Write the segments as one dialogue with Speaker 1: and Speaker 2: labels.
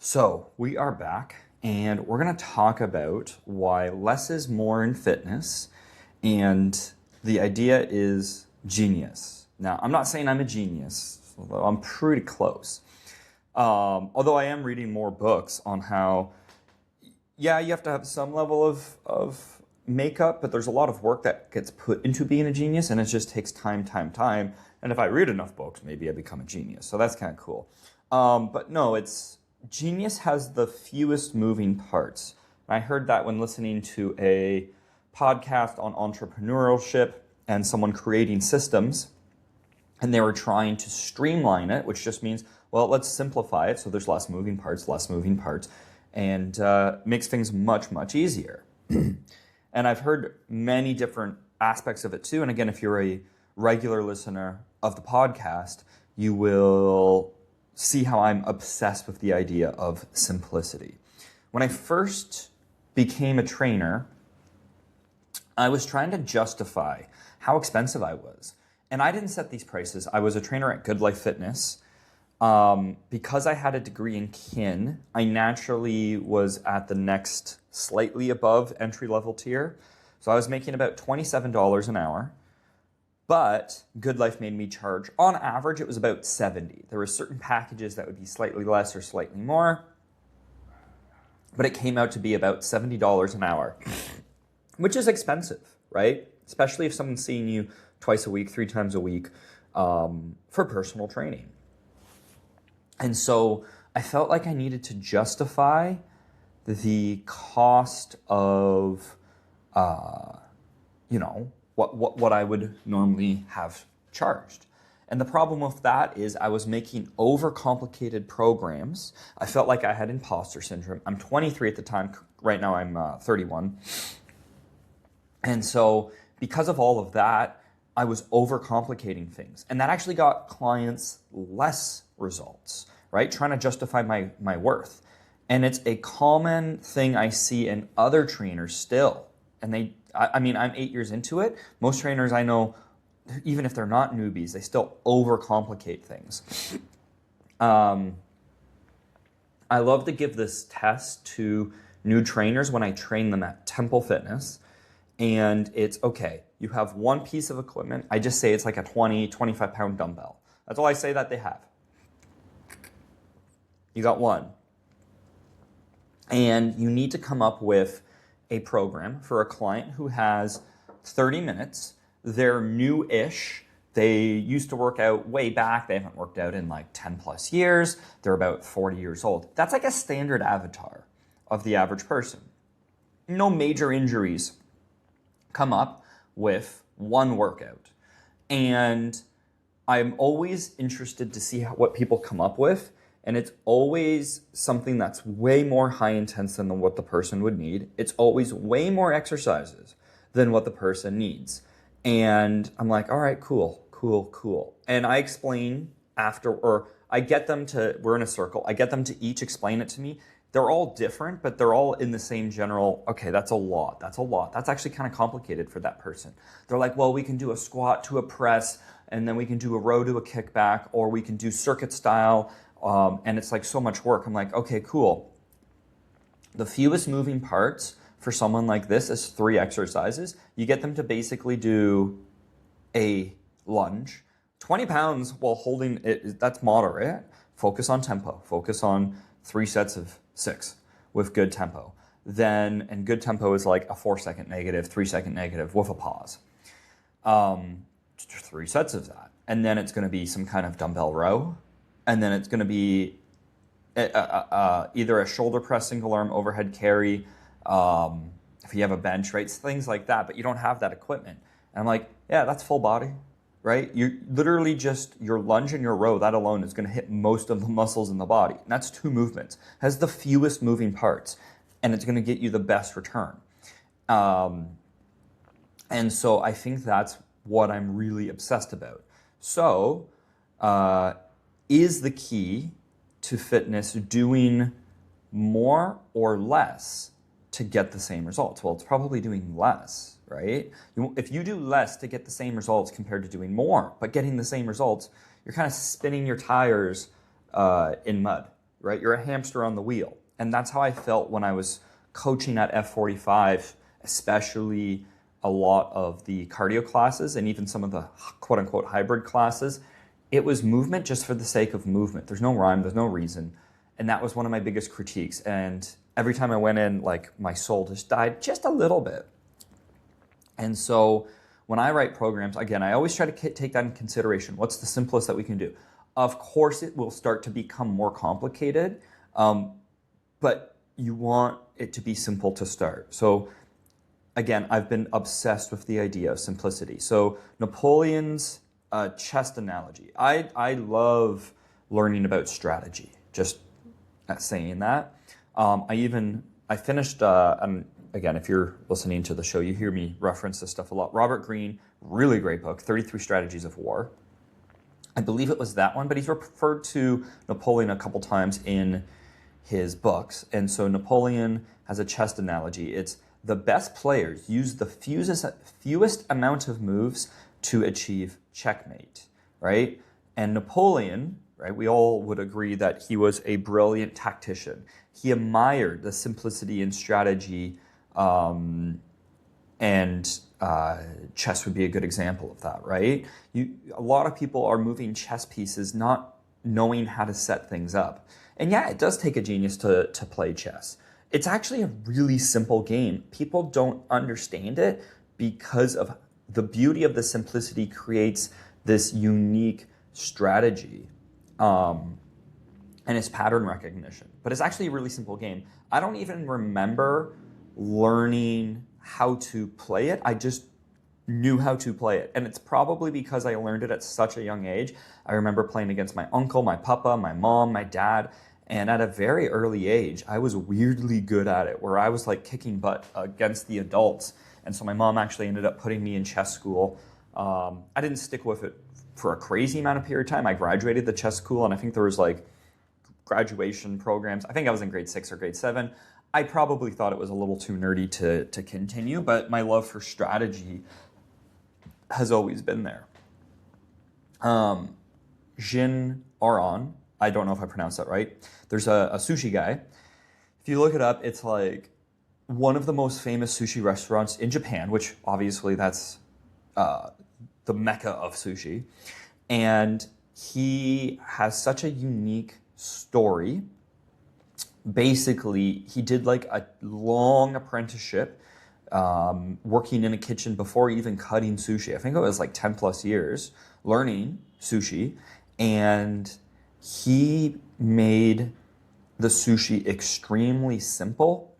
Speaker 1: So we are back and we're going to talk about why less is more in fitness. And the idea is genius. Now, I'm not saying I'm a genius, although I'm pretty close. Although I am reading more books on how, yeah, you have to have some level of makeup, but there's a lot of work that gets put into being a genius, and it just takes time. And if I read enough books, maybe I become a genius. So that's kind of cool. But no, genius has the fewest moving parts. I heard that when listening to a podcast on entrepreneurship and someone creating systems, and they were trying to streamline it, which just means, well, let's simplify it so there's less moving parts, and makes things much easier. And I've heard many different aspects of it too. And again, if you're a regular listener of the podcast, you will see how I'm obsessed with the idea of simplicity. When I first became a trainer, I was trying to justify how expensive I was. And I didn't set these prices. I was a trainer at Good Life Fitness. Because I had a degree in kin, I naturally was at the next slightly above entry-level tier. So I was making about $27 an hour. But Good Life made me charge, on average, it was about $70. There were certain packages that would be slightly less or slightly more. But it came out to be about $70 an hour, which is expensive, right? Especially if someone's seeing you twice a week, 3 times a week for personal training. And so I felt like I needed to justify the cost of, what I would normally have charged. And the problem with that is I was making overcomplicated programs. I felt like I had imposter syndrome. I'm 23 at the time. Right now I'm 31. And so because of all of that, I was overcomplicating things. And that actually got clients less results, right? Trying to justify my worth. And it's a common thing I see in other trainers still. And I'm 8 years into it. Most trainers I know, even if they're not newbies, they still overcomplicate things. I love to give this test to new trainers when I train them at Temple Fitness. And it's, okay, you have one piece of equipment. I just say it's like a 20, 25 pound dumbbell. That's all I say that they have. You got one. And you need to come up with a program for a client who has 30 minutes. They're new-ish. They used to work out way back. They haven't worked out in like 10 plus years. They're about 40 years old. That's like a standard avatar of the average person. No major injuries. Come up with one workout. And I'm always interested to see what people come up with. And it's always something that's way more high intense than what the person would need. It's always way more exercises than what the person needs. And I'm like, all right, cool. And I explain I get them to, we're in a circle, I get them to each explain it to me. They're all different, but they're all in the same general, okay, that's a lot. That's actually kind of complicated for that person. They're like, well, we can do a squat to a press, and then we can do a row to a kickback, or we can do circuit style, and it's like so much work. I'm like, okay, cool. The fewest moving parts for someone like this is 3 exercises. You get them to basically do a lunge. 20 pounds while holding it, that's moderate. Focus on tempo. Focus on 3 sets of 6 with good tempo. And good tempo is like a 4-second negative, 3-second negative with a pause. 3 sets of that. And then it's going to be some kind of dumbbell row. And then it's going to be either a shoulder press, single arm overhead carry, if you have a bench, right? Things like that, but you don't have that equipment. And I'm like, yeah, that's full body, right? You literally just, your lunge and your row, that alone is going to hit most of the muscles in the body. And that's 2 movements. Has the fewest moving parts, and it's going to get you the best return. And so I think that's what I'm really obsessed about. So, is the key to fitness doing more or less to get the same results? Well, it's probably doing less, right? If you do less to get the same results compared to doing more, but getting the same results, you're kind of spinning your tires in mud, right? You're a hamster on the wheel. And that's how I felt when I was coaching at F45, especially a lot of the cardio classes and even some of the quote unquote hybrid classes. It was movement just for the sake of movement. There's no rhyme, there's no reason. And that was one of my biggest critiques. And every time I went in, like, my soul just died just a little bit. And so when I write programs, again, I always try to take that in consideration. What's the simplest that we can do? Of course, it will start to become more complicated, but you want it to be simple to start. So again, I've been obsessed with the idea of simplicity. So Napoleon's chess analogy. I love learning about strategy, just saying that. I finished, again, if you're listening to the show, you hear me reference this stuff a lot. Robert Greene, really great book, 33 Strategies of War. I believe it was that one, but he's referred to Napoleon a couple times in his books. And so Napoleon has a chess analogy. It's the best players use the fewest amount of moves to achieve checkmate, right? And Napoleon, right, we all would agree that he was a brilliant tactician. He admired the simplicity in strategy, and chess would be a good example of that, right? A lot of people are moving chess pieces not knowing how to set things up. And yeah, it does take a genius to play chess. It's actually a really simple game. People don't understand it because of the beauty of the simplicity creates this unique strategy. And it's pattern recognition. But it's actually a really simple game. I don't even remember learning how to play it. I just knew how to play it. And it's probably because I learned it at such a young age. I remember playing against my uncle, my papa, my mom, my dad. And at a very early age, I was weirdly good at it, where I was like kicking butt against the adults. And so my mom actually ended up putting me in chess school. I didn't stick with it for a crazy amount of period of time. I graduated the chess school, and I think there was like graduation programs. I think I was in grade 6 or grade 7. I probably thought it was a little too nerdy to continue, but my love for strategy has always been there. Jin Aron, I don't know if I pronounced that right. There's a sushi guy. If you look it up, it's like one of the most famous sushi restaurants in Japan, which obviously that's the mecca of sushi. And he has such a unique story. Basically, he did like a long apprenticeship working in a kitchen before even cutting sushi. I think it was like 10 plus years learning sushi. And he made the sushi extremely simple,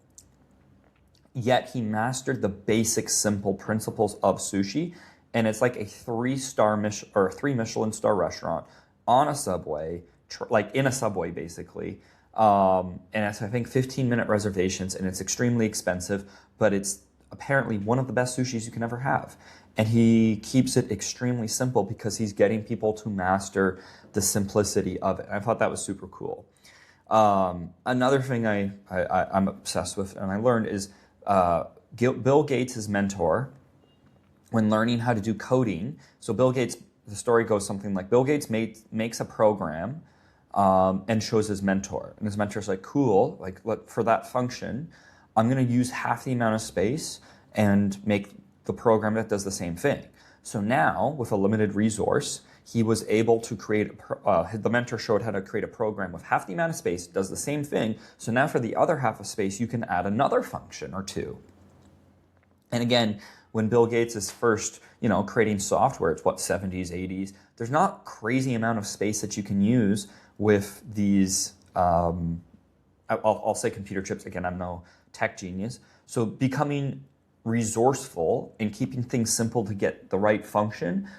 Speaker 1: yet he mastered the basic simple principles of sushi. And it's like a 3 Michelin star restaurant on a subway, like in a subway basically. And it's, I think, 15-minute reservations, and it's extremely expensive, but it's apparently one of the best sushis you can ever have. And he keeps it extremely simple because he's getting people to master the simplicity of it. And I thought that was super cool. Another thing I'm obsessed with and I learned is Bill Gates' mentor when learning how to do coding. So Bill Gates, the story goes something like Bill Gates makes a program and shows his mentor. And his mentor's like, cool, like for that function, I'm going to use half the amount of space and make the program that does the same thing. So now, with a limited resource, he was able to create, the mentor showed how to create a program with half the amount of space, does the same thing. So now for the other half of space, you can add another function or two. And again, when Bill Gates is first, creating software, it's 70s, 80s. There's not crazy amount of space that you can use with these, I'll say computer chips. Again, I'm no tech genius. So becoming resourceful and keeping things simple to get the right function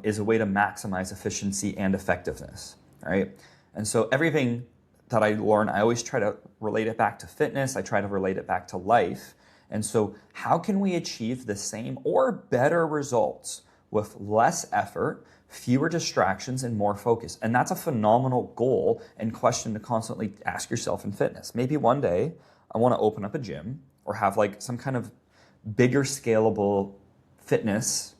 Speaker 1: is a way to maximize efficiency and effectiveness, right? And so everything that I learn, I always try to relate it back to fitness. I try to relate it back to life. And so how can we achieve the same or better results with less effort, fewer distractions, and more focus? And that's a phenomenal goal and question to constantly ask yourself in fitness. Maybe one day I want to open up a gym or have like some kind of bigger scalable fitness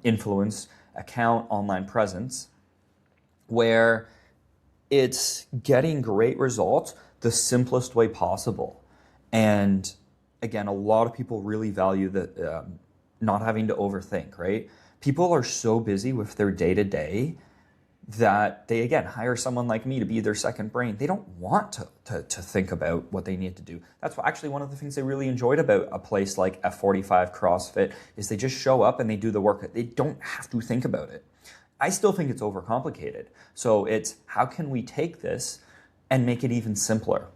Speaker 1: influence account, online presence, where it's getting great results the simplest way possible. And again, a lot of people really value the not having to overthink, right? People are so busy with their day-to-day that they, again, hire someone like me to be their second brain. They don't want to think about what they need to do. That's actually one of the things I really enjoyed about a place like F45 CrossFit is they just show up and they do the work. They don't have to think about it. I still think it's overcomplicated. So it's how can we take this and make it even simpler?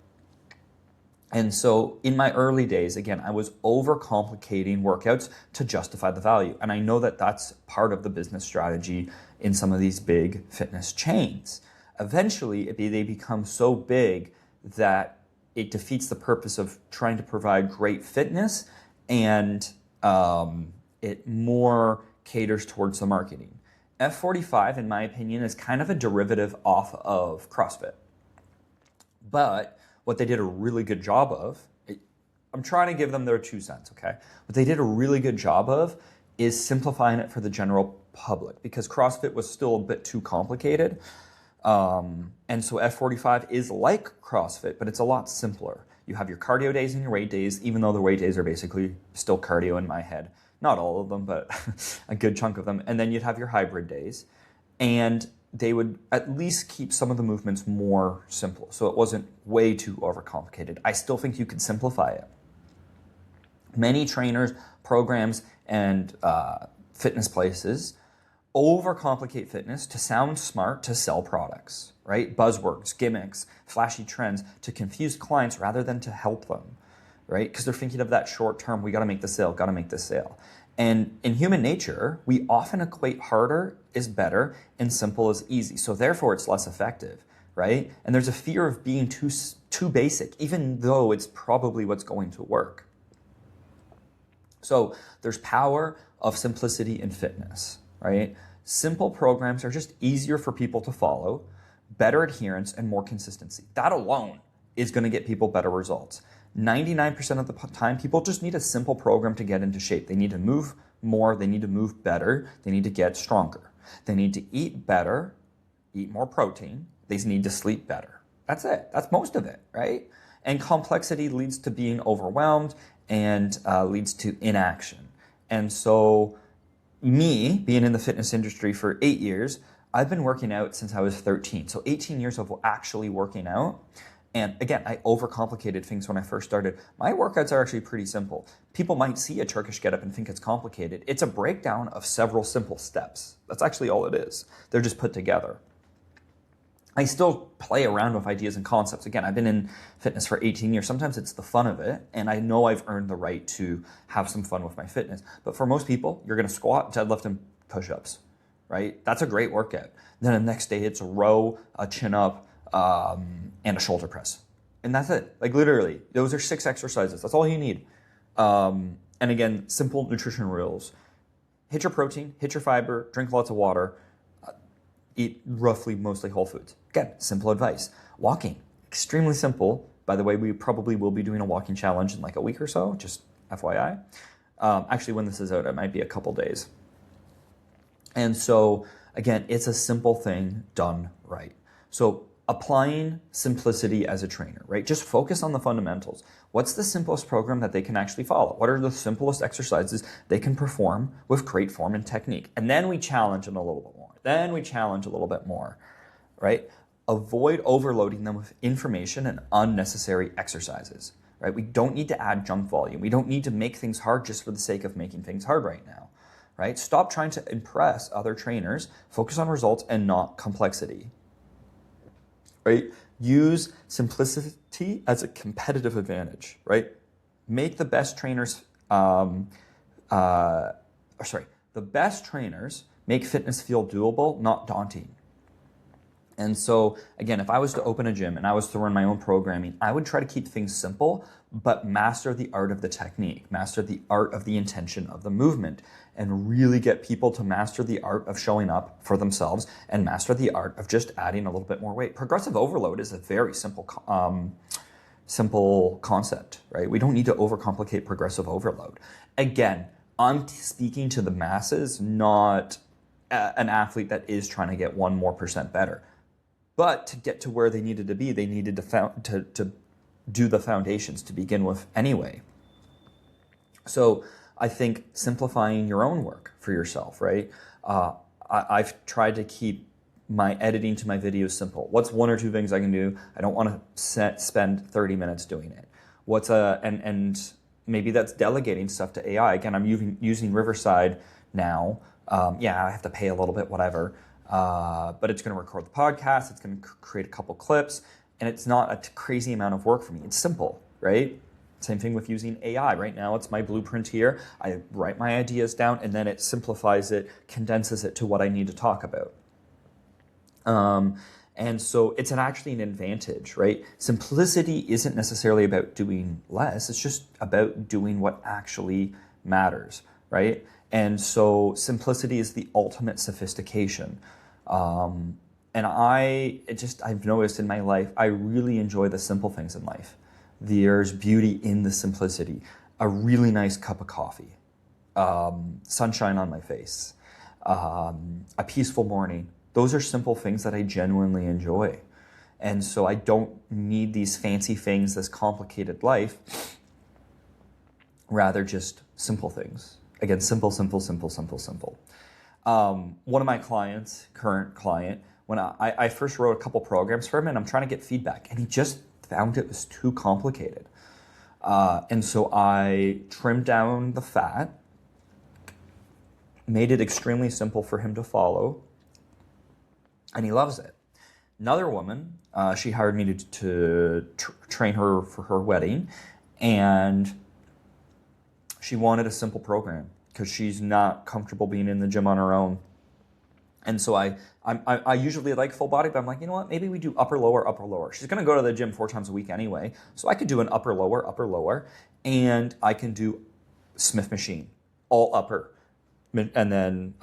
Speaker 1: And so in my early days, again, I was overcomplicating workouts to justify the value. And I know that that's part of the business strategy in some of these big fitness chains. Eventually, they become so big that it defeats the purpose of trying to provide great fitness, and it more caters towards the marketing. F45, in my opinion, is kind of a derivative off of CrossFit. But what they did a really good job of, I'm trying to give them their 2 cents, okay? What they did a really good job of is simplifying it for the general public, because CrossFit was still a bit too complicated. And so F45 is like CrossFit, but it's a lot simpler. You have your cardio days and your weight days, even though the weight days are basically still cardio in my head. Not all of them, but a good chunk of them. And then you'd have your hybrid days. And they would at least keep some of the movements more simple, so it wasn't way too overcomplicated. I still think you could simplify it. Many trainers, programs, and fitness places overcomplicate fitness to sound smart to sell products, right? Buzzwords, gimmicks, flashy trends to confuse clients rather than to help them, right? Because they're thinking of that short term, we got to make the sale, got to make the sale. And in human nature, we often equate harder is better and simple is easy. So therefore, it's less effective, right? And there's a fear of being too basic, even though it's probably what's going to work. So there's power of simplicity in fitness, right? Simple programs are just easier for people to follow, better adherence, and more consistency. That alone is going to get people better results. 99% of the time, people just need a simple program to get into shape. They need to move more, they need to move better, they need to get stronger. They need to eat better, eat more protein, they need to sleep better. That's it. That's most of it, right? And complexity leads to being overwhelmed and leads to inaction. And so me, being in the fitness industry for 8 years, I've been working out since I was 13. So 18 years of actually working out. And again, I overcomplicated things when I first started. My workouts are actually pretty simple. People might see a Turkish getup and think it's complicated. It's a breakdown of several simple steps. That's actually all it is. They're just put together. I still play around with ideas and concepts. Again, I've been in fitness for 18 years. Sometimes it's the fun of it, and I know I've earned the right to have some fun with my fitness. But for most people, you're going to squat, deadlift, and push-ups, right? That's a great workout. Then the next day, it's a row, a chin-up, and a shoulder press. And that's it. Like literally, those are 6 exercises. That's all you need. And again, simple nutrition rules. Hit your protein, hit your fiber, drink lots of water, eat roughly mostly whole foods. Again, simple advice. Walking, extremely simple. By the way, we probably will be doing a walking challenge in like a week or so, just FYI. Actually, when this is out, it might be a couple days. And so, again, it's a simple thing done right. So applying simplicity as a trainer, right? Just focus on the fundamentals. What's the simplest program that they can actually follow? What are the simplest exercises they can perform with great form and technique? And then we challenge them a little bit more. Then we challenge a little bit more, right? Avoid overloading them with information and unnecessary exercises, right? We don't need to add junk volume. We don't need to make things hard just for the sake of making things hard right now, right? Stop trying to impress other trainers. Focus on results and not complexity. Right? Use simplicity as a competitive advantage, right? Make the best trainers, the best trainers make fitness feel doable, not daunting. And so, again, if I was to open a gym and I was to run my own programming, I would try to keep things simple, but master the art of the technique, master the art of the intention of the movement, and really get people to master the art of showing up for themselves and master the art of just adding a little bit more weight. Progressive overload is a very simple concept, right? We don't need to overcomplicate progressive overload. Again, I'm speaking to the masses, not an athlete that is trying to get 1% more better. But to get to where they needed to be, they needed to do the foundations to begin with anyway. So I think simplifying your own work for yourself, right? I've tried to keep my editing to my videos simple. What's one or two things I can do? I don't want to spend 30 minutes doing it. And maybe that's delegating stuff to AI. Again, I'm using Riverside now. Yeah, I have to pay a little bit, whatever. But it's going to record the podcast. It's going to create a couple clips. And it's not a crazy amount of work for me. It's simple, right? Same thing with using AI. Right now, it's my blueprint here. I write my ideas down, and then it simplifies it, condenses it to what I need to talk about. And so it's actually an advantage, right? Simplicity isn't necessarily about doing less. It's just about doing what actually matters, right? And so simplicity is the ultimate sophistication. And I've noticed in my life, I really enjoy the simple things in life. There's beauty in the simplicity. A really nice cup of coffee, sunshine on my face, a peaceful morning. Those are simple things that I genuinely enjoy. And so I don't need these fancy things, this complicated life, rather just simple things. Again, simple, simple, simple, simple, simple. One of my clients, current client, when I first wrote a couple programs for him, and I'm trying to get feedback, and he just found it was too complicated. And so I trimmed down the fat, made it extremely simple for him to follow, and he loves it. Another woman, she hired me to train her for her wedding, and she wanted a simple program because she's not comfortable being in the gym on her own. And so I usually like full body, but I'm like, you know what? Maybe we do upper, lower, upper, lower. She's going to go to the gym 4 times a week anyway. So I could do an upper, lower, and I can do Smith machine, all upper, and then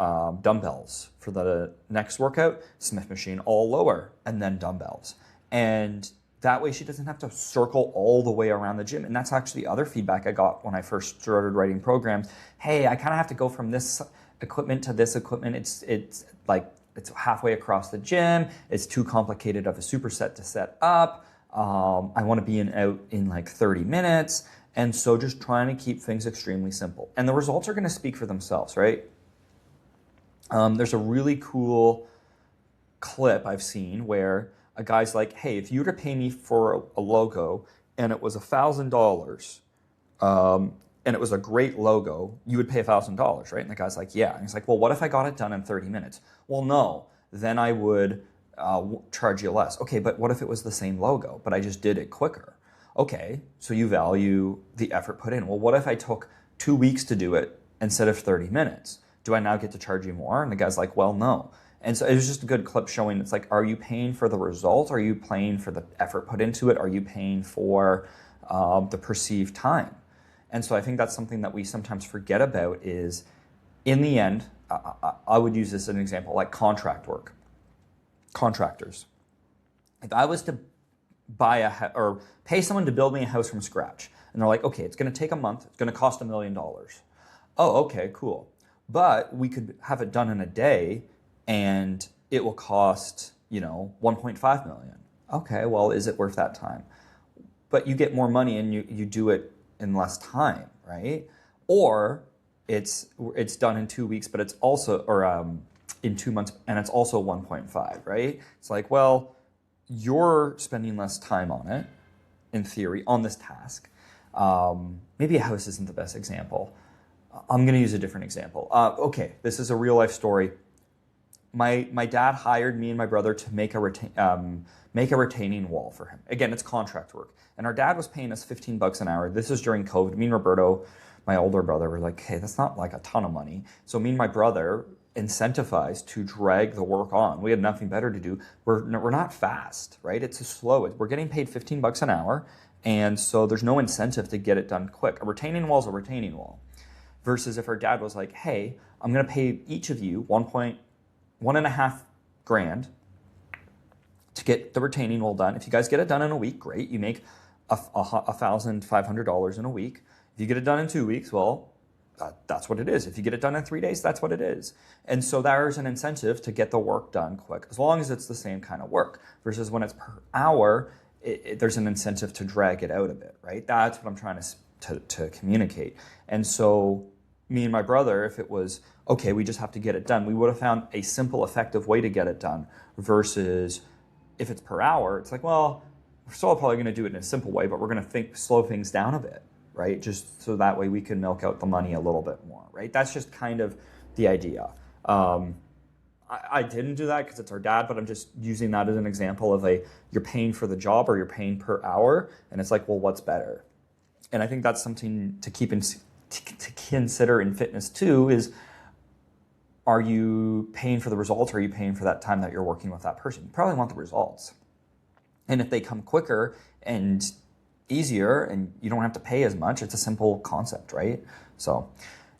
Speaker 1: dumbbells for the next workout, Smith machine, all lower, and then dumbbells. And that way she doesn't have to circle all the way around the gym. And that's actually the other feedback I got when I first started writing programs. Hey, I kind of have to go from this equipment to this equipment. It's halfway across the gym. It's too complicated of a superset to set up. I want to be out in like 30 minutes. And so just trying to keep things extremely simple. And the results are going to speak for themselves, right? There's a really cool clip I've seen where a guy's like, hey, if you were to pay me for a logo and it was $1,000, and it was a great logo, you would pay $1,000, right? And the guy's like, yeah. And he's like, well, what if I got it done in 30 minutes? Well, no, then I would charge you less. Okay, but what if it was the same logo, but I just did it quicker? Okay, so you value the effort put in. Well, what if I took 2 weeks to do it instead of 30 minutes? Do I now get to charge you more? And the guy's like, well, no. And so it was just a good clip showing it's like, are you paying for the result? Are you paying for the effort put into it? Are you paying for the perceived time? And so I think that's something that we sometimes forget about is, in the end, I would use this as an example, like contract work. Contractors. If I was to buy or pay someone to build me a house from scratch, and they're like, okay, it's going to take a month, it's going to cost $1 million. Oh, okay, cool. But we could have it done in a day, and it will cost, 1.5 million. Okay, well, is it worth that time? But you get more money and you do it in less time, right? Or it's done in 2 weeks, but it's also, in 2 months, and it's also 1.5, right? It's like, well, you're spending less time on it, in theory, on this task. Maybe a house isn't the best example. I'm going to use a different example. Okay, this is a real life story. My dad hired me and my brother to make a retaining wall for him. Again, it's contract work. And our dad was paying us $15 an hour. This is during COVID. Me and Roberto, my older brother, were like, hey, that's not like a ton of money. So me and my brother incentivized to drag the work on. We had nothing better to do. We're not fast, right? It's slow. We're getting paid $15 an hour. And so there's no incentive to get it done quick. A retaining wall is a retaining wall. Versus if our dad was like, hey, I'm going to pay each of you $1.5 grand to get the retaining wall done. If you guys get it done in a week, great. You make $1,500 in a week. If you get it done in 2 weeks, well, that's what it is. If you get it done in 3 days, that's what it is. And so there's an incentive to get the work done quick, as long as it's the same kind of work. Versus when it's per hour, there's an incentive to drag it out a bit, right? That's what I'm trying to communicate. And so me and my brother, if it was, okay, we just have to get it done, we would have found a simple, effective way to get it done. Versus if it's per hour, it's like, well, we're still probably going to do it in a simple way, but we're going to slow things down a bit, right? Just so that way we can milk out the money a little bit more, right? That's just kind of the idea. I didn't do that because it's our dad, but I'm just using that as an example of you're paying for the job or you're paying per hour, and it's like, well, what's better? And I think that's something to to consider in fitness too, is, are you paying for the results, or are you paying for that time that you're working with that person? You probably want the results. And if they come quicker and easier and you don't have to pay as much, it's a simple concept, right? So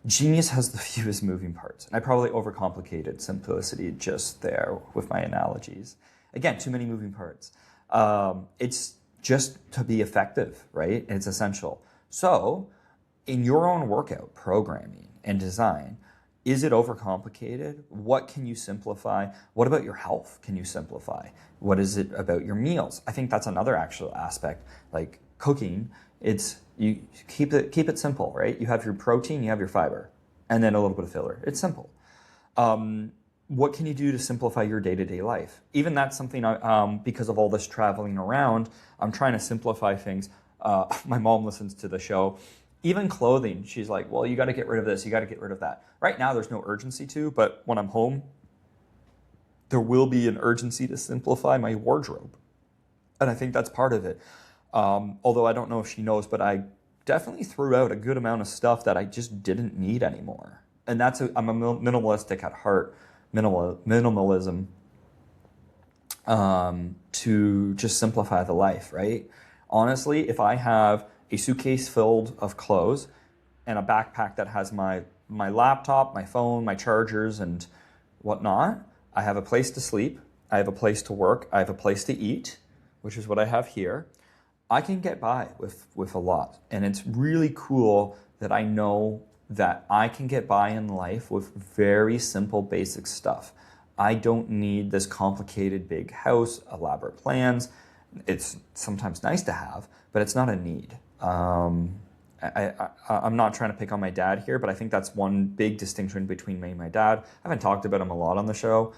Speaker 1: genius has the fewest moving parts. And I probably overcomplicated simplicity just there with my analogies. Again, too many moving parts. It's just to be effective, right? It's essential. So in your own workout programming and design, is it overcomplicated? What can you simplify? What about your health can you simplify? What is it about your meals? I think that's another actual aspect. Like cooking, it's you keep it simple, right? You have your protein, you have your fiber, and then a little bit of filler. It's simple. What can you do to simplify your day-to-day life? Even that's something because of all this traveling around, I'm trying to simplify things. My mom listens to the show. Even clothing, she's like, well, you got to get rid of this, you got to get rid of that. Right now, there's no urgency to, but when I'm home, there will be an urgency to simplify my wardrobe. And I think that's part of it. Although I don't know if she knows, but I definitely threw out a good amount of stuff that I just didn't need anymore. And I'm a minimalistic at heart, minimalism, to just simplify the life, right? Honestly, if I have a suitcase filled of clothes and a backpack that has my laptop, my phone, my chargers, and whatnot, I have a place to sleep, I have a place to work, I have a place to eat, which is what I have here. I can get by with a lot. And it's really cool that I know that I can get by in life with very simple, basic stuff. I don't need this complicated big house, elaborate plans. It's sometimes nice to have, but it's not a need. I'm not trying to pick on my dad here, but I think that's one big distinction between me and my dad. I haven't talked about him a lot on the show.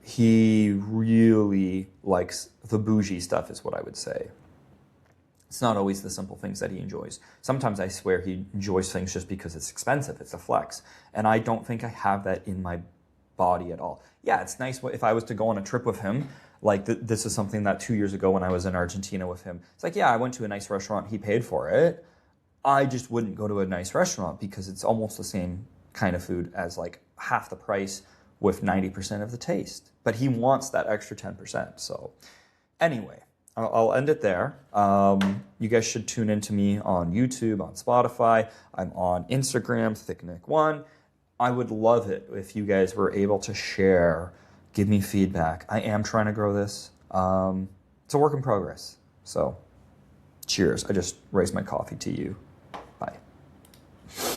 Speaker 1: He really likes the bougie stuff, is what I would say. It's not always the simple things that he enjoys. Sometimes I swear he enjoys things just because it's expensive. It's a flex. And I don't think I have that in my body at all. Yeah, it's nice if I was to go on a trip with him. Like this is something that 2 years ago when I was in Argentina with him, it's like, yeah, I went to a nice restaurant. He paid for it. I just wouldn't go to a nice restaurant because it's almost the same kind of food as like half the price with 90% of the taste. But he wants that extra 10%. So anyway, I'll end it there. You guys should tune into me on YouTube, on Spotify. I'm on Instagram, ThickNick1. I would love it if you guys were able to share, give me feedback. I am trying to grow this. It's a work in progress. So cheers. I just raised my coffee to you. Bye.